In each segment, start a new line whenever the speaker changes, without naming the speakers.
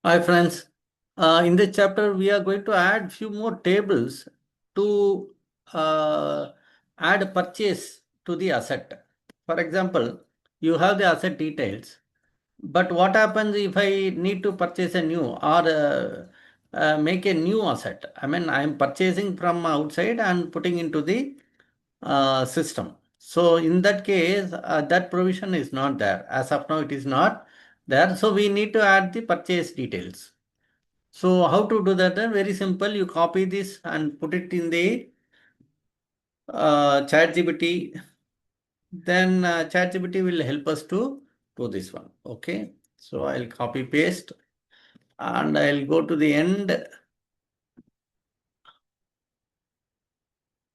Hi friends, in this chapter we are going to add few more tables to add purchase to the asset. For example, you have the asset details, but what happens if I need to purchase a new or make a new asset? I mean, I am purchasing from outside and putting into the system. So in that case, that provision is not there. As of now, it is not there. So we need to add the purchase details. So how to do that? Then very simple. You copy this and put it in the ChatGPT. Then ChatGPT will help us to do this one. Okay. So I'll copy paste and I'll go to the end.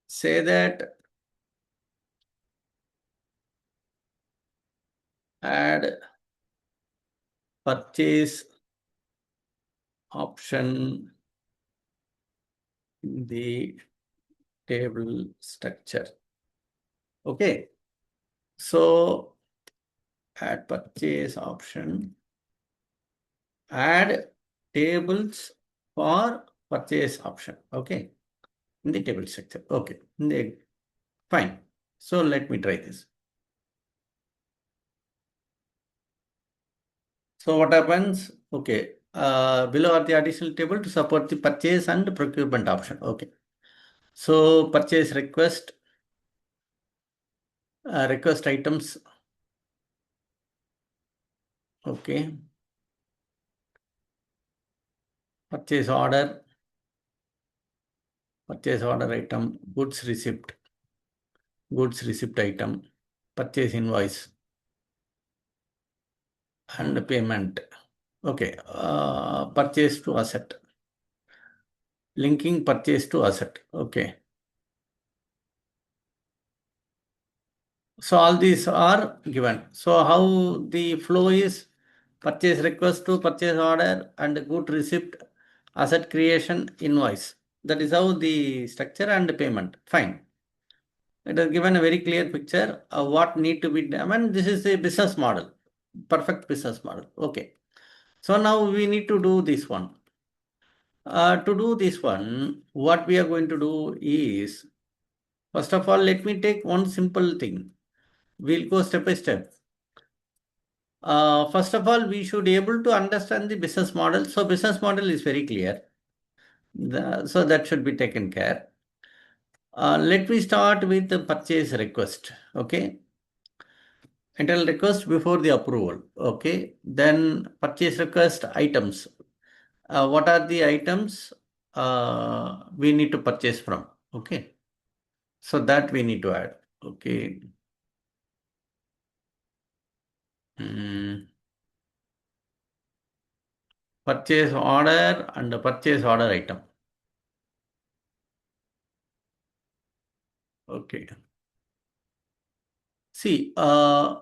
Say that add purchase option in the table structure. Okay. So add purchase option, add tables for purchase option. Okay. In the table structure. Okay. Fine. So let me try this. So what happens? Okay. Below are the additional table to support the purchase and procurement option. Okay. So purchase request, request items. Okay. Purchase order item, goods receipt item, purchase invoice and payment. Okay. Purchase to asset, linking purchase to asset. Okay. So all these are given. So how the flow is purchase request to purchase order and good receipt, asset creation, invoice. That is how the structure and payment. Fine. It has given a very clear picture of what need to be done. I mean, this is a business model, perfect business model. Okay. So now we need to do this one. To do this one, what we are going to do is, first of all, let me take one simple thing. We'll go step by step. First of all, we should be able to understand the business model. So business model is very clear. So that should be taken care. Let me start with the purchase request. Okay. Entitle request before the approval. Okay. Then purchase request items. What are the items we need to purchase from? Okay. So that we need to add. Okay. Mm. Purchase order and purchase order item. Okay. See, I'll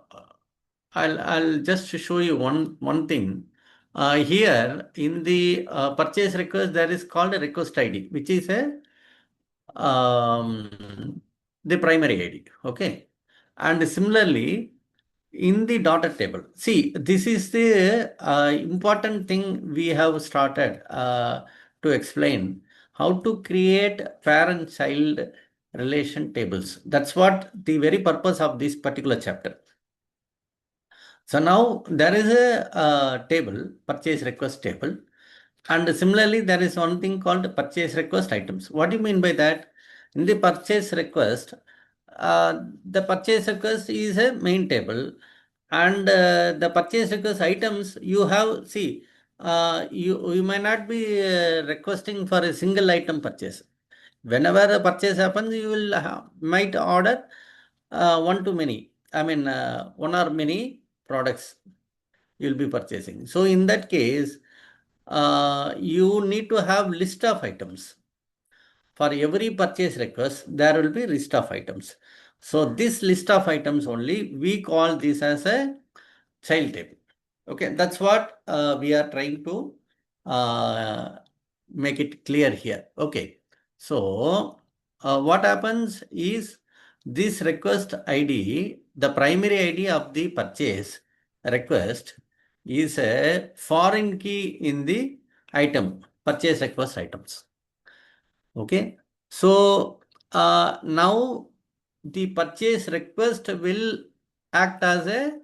just show you one thing. Here in the purchase request, there is called a request ID, which is a the primary ID. Okay, and similarly in the dotted table, see this is the important thing we have started to explain how to create parent-child relation tables. That's what the very purpose of this particular chapter. So now there is a table, purchase request table. And similarly, there is one thing called purchase request items. What do you mean by that? In the purchase request, the purchase request is a main table. And the purchase request items you have, see, you may not be requesting for a single item purchase. Whenever a purchase happens, you will might order one to many. I mean, one or many products you'll be purchasing. So in that case, you need to have list of items. For every purchase request, there will be list of items. So this list of items only, we call this as a child table. Okay, that's what we are trying to uh, make it clear here. Okay, so what happens is this request ID, the primary ID of the purchase request is a foreign key in the item, purchase request items. Okay. So now the purchase request will act as a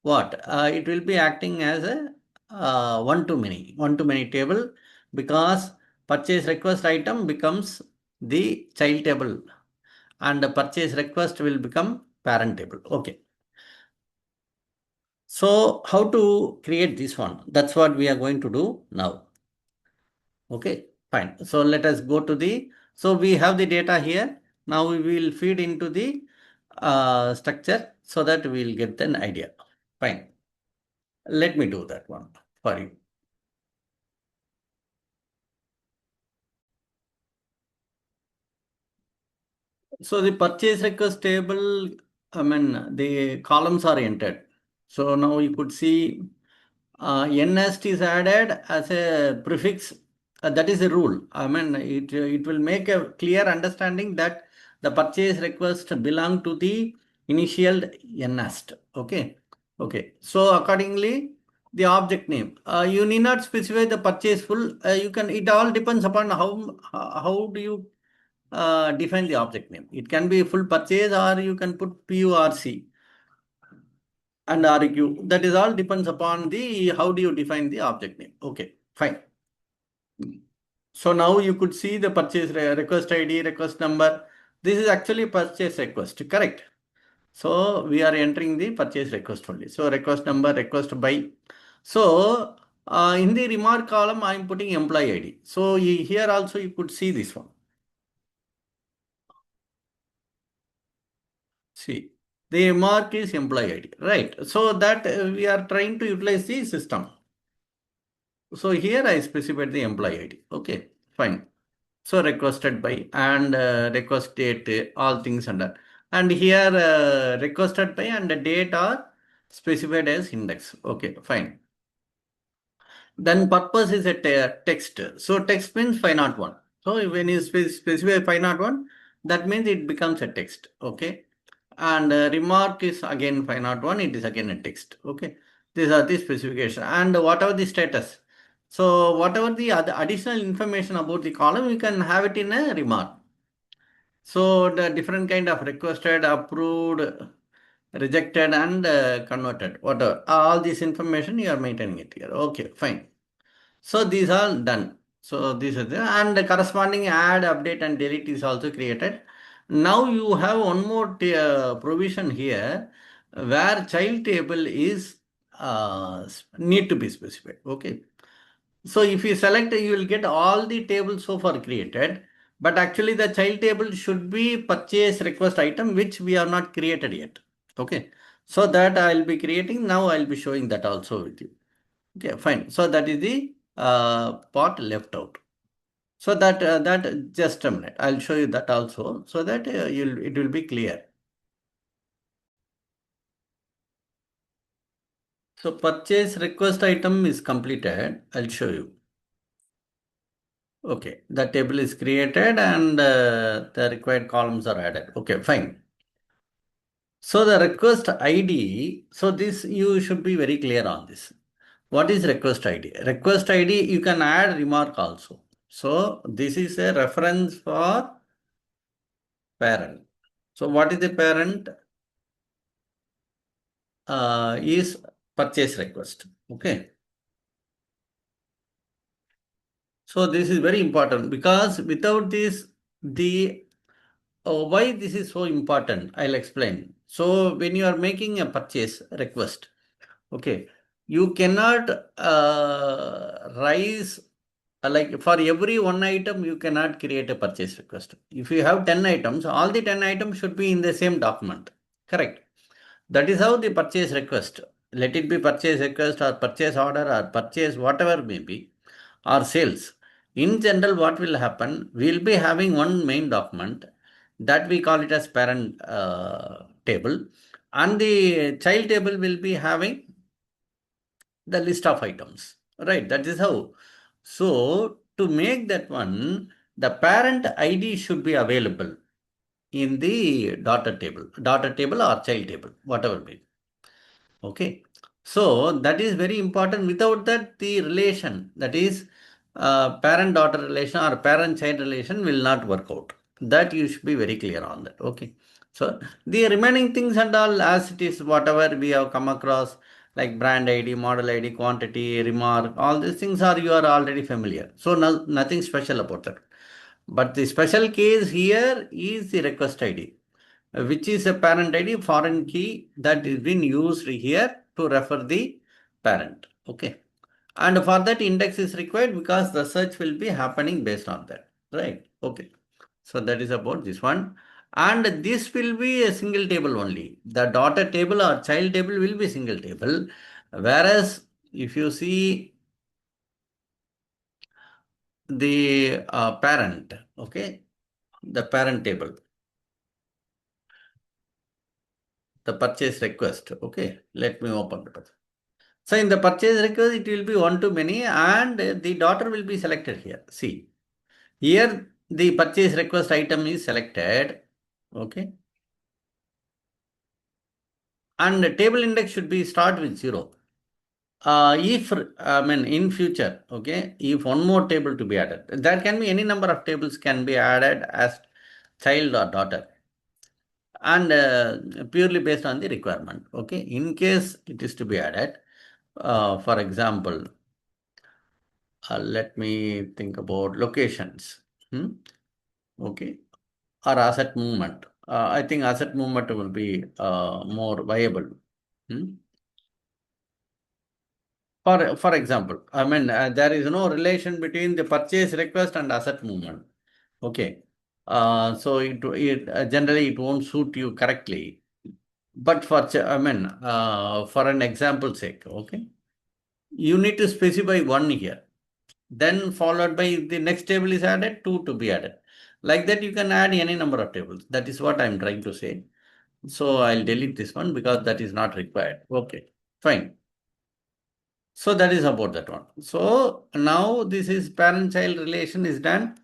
what? It will be acting as a one to many table, because purchase request item becomes the child table and the purchase request will become parent table. Okay. So how to create this one? That's what we are going to do now. Okay, fine. So let us go to so we have the data here. Now we will feed into the structure so that we will get an idea. Fine. Let me do that one for you. So the purchase request table, I mean, the columns are entered. So now you could see nest is added as a prefix. That is a rule. I mean, it will make a clear understanding that the purchase request belong to the initial nest. Okay. Okay. So accordingly, the object name. You need not specify the purchase full. You can. It all depends upon how do you define the object name. It can be full purchase or you can put PURC and argue. That is all depends upon the how do you define the object name. Okay, fine. So now you could see the purchase request ID, request number. This is actually purchase request, correct? So we are entering the purchase request only. So request number, request by. So in the remark column, I am putting employee ID. So here also you could see this one. See, the mark is employee ID, right? So that we are trying to utilize the system. So here I specified the employee ID. Okay, fine. So requested by and request date, all things under. And here requested by and the date are specified as index. Okay, fine. Then purpose is a text. So text means 501. So when you specify 501, that means it becomes a text. Okay. And remark is again 501, it is again a text. Okay. These are the specification. And whatever the status. So whatever the other additional information about the column, you can have it in a remark. So the different kind of requested, approved, rejected, and converted, whatever. All this information you are maintaining it here. Okay, fine. So these are done. So this is and the corresponding add, update, and delete is also created. Now you have one more provision here where child table is need to be specified. Okay. So if you select, you will get all the tables so far created, but actually the child table should be purchase request item, which we have not created yet. Okay. So that I will be creating. Now I will be showing that also with you. Okay, fine. So that is the part left out. So that just a minute. I'll show you that also so that it will be clear. So purchase request item is completed. I'll show you. Okay, the table is created and the required columns are added. Okay, fine. So the request ID, so this you should be very clear on this. What is request ID? Request ID, you can add remark also. So this is a reference for parent. So what is the parent? Is purchase request. Okay. So this is very important because without this, the why this is so important, I'll explain. So when you are making a purchase request, okay, you cannot rise like for every one item, you cannot create a purchase request. If you have 10 items, all the 10 items should be in the same document. Correct. That is how the purchase request, let it be purchase request or purchase order or purchase whatever may be, or sales. In general, what will happen? We'll be having one main document that we call it as parent table, and the child table will be having the list of items. Right, that is how. So, to make that one, the parent ID should be available in the daughter table or child table, whatever be. Okay. So that is very important. Without that, the relation, that is parent-daughter relation or parent-child relation will not work out. That you should be very clear on that. Okay. So the remaining things and all as it is, whatever we have come across, like brand ID, model ID, quantity, remark, all these things are you are already familiar. So no, nothing special about that. But the special case here is the request ID, which is a parent ID foreign key that is being used here to refer the parent. Okay. And for that index is required because the search will be happening based on that. Right. Okay. So that is about this one. And this will be a single table only. The daughter table or child table will be single table. Whereas if you see the parent, okay, the parent table, the purchase request. Okay, let me open the purchase. So in the purchase request, it will be one to many and the daughter will be selected here. See, here the purchase request item is selected. Okay. And the table index should be start with 0. If, I mean, in future, okay, if one more table to be added, there can be any number of tables can be added as child or daughter and purely based on the requirement. Okay. In case it is to be added, for example, let me think about locations. Hmm? Okay. Or asset movement. I think asset movement will be more viable. Hmm? For example, I mean, there is no relation between the purchase request and asset movement. Okay. So it generally it won't suit you correctly. But I mean, for an example sake, okay, you need to specify one here. Then followed by the next table is added, two to be added. Like that, you can add any number of tables. That is what I'm trying to say. So I'll delete this one because that is not required. Okay, fine. So that is about that one. So now this is parent-child relation is done.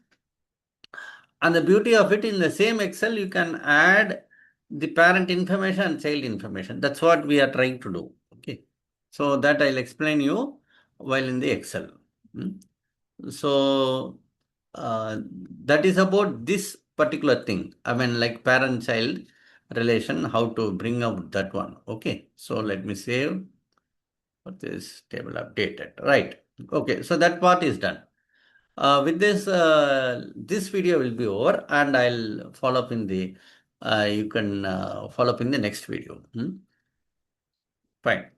And the beauty of it in the same Excel, you can add the parent information and child information. That's what we are trying to do. Okay. So that I'll explain you while in the Excel. Hmm. So that is about this particular thing. I mean, like parent-child relation, how to bring out that one. Okay. So let me save this table updated. Right. Okay. So that part is done. With this, this video will be over and I'll follow up in the, you can follow up in the next video. Hmm? Fine.